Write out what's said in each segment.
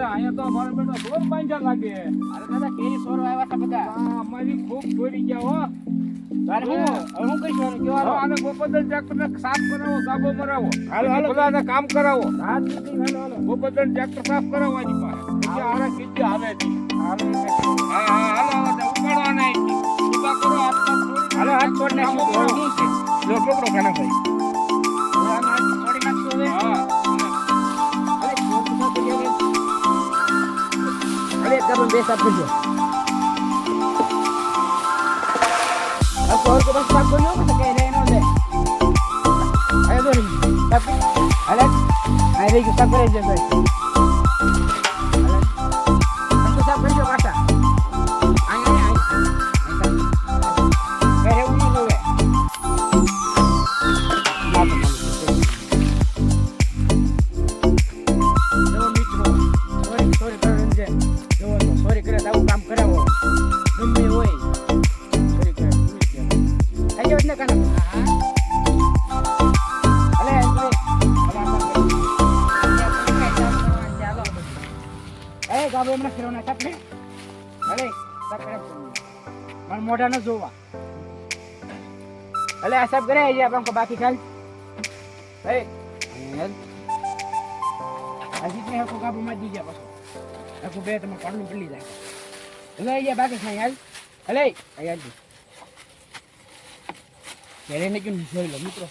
અહીંયા તો અમારે બેટા ઢોર બાંધ્યા લાગે. અરે દાદા કેરી સોરો આવ્યા હતા બધા. અમારી ખૂબ દોરી ગયા હો. તારે હું કહીશું કેવાનું આને ગોપદર ટ્રેક્ટર સાફ કરાવો, ગાબો મરાવો. હાલો હાલો બધાને કામ કરાવો. રાત સુધી હાલો હાલો ગોપદર ટ્રેક્ટર સાફ કરાવવાની પાસે. પછી આરા કીધી હાલે છે. હાલો હા હા હાલો ઉપાડવા નહીં. ઉભા કરો હાથ હાલો હાથ છોડ નાખો. શું છે? જો પકડો કાના ભાઈ. હાથ છોડી નાખશો હવે. હા અરે છોડ તો કરી અરે તમે બે સાફ કરજો. अब और को बस बात बोलो तो कह रहे हैं ना ले आया तो नहीं तब अलग अरे को सब करे जैसे अलग हमको सब कर जो काटा आए आए कह रहे उन्हीं लोग है जो मित्रों सॉरी कर रहे हैं जो सॉरी करे तो काम कराओ तुम में होए ને કાના અલે એ ગાબો મને ફેરવના છાપને અલે સકરે મન મોઢા ન જોવા અલે આ સબ કરે જે આપણ કો બાકી ખાલ એ અજી ને કો ગાબો માં દીજે પાછો આકો બે તમે પાડલું પડી જાય અલે એ બાકી ખાઈ હાલ અલે આયા જી तेरे ने क्यों जोई लो मित्रों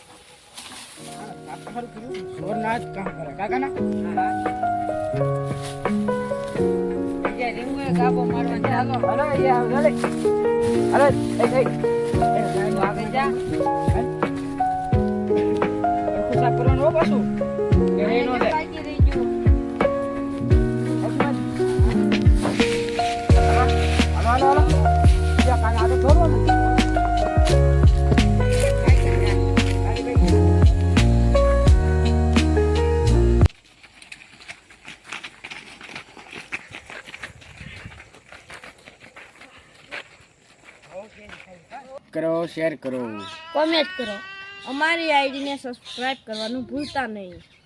आप खर करो और नाच काम करे काका ना ये रिंग गाबो मारवा चालो अरे ये अरे अरे ए आगे जा कुछ करनो हो पाछो के नो दे हेलो हेलो या काना आगे छोड़ो ना करो शेयर करो कमेंट करो हमारी आईडी ने सब्सक्राइब करવાનું ભૂલતા નહીં.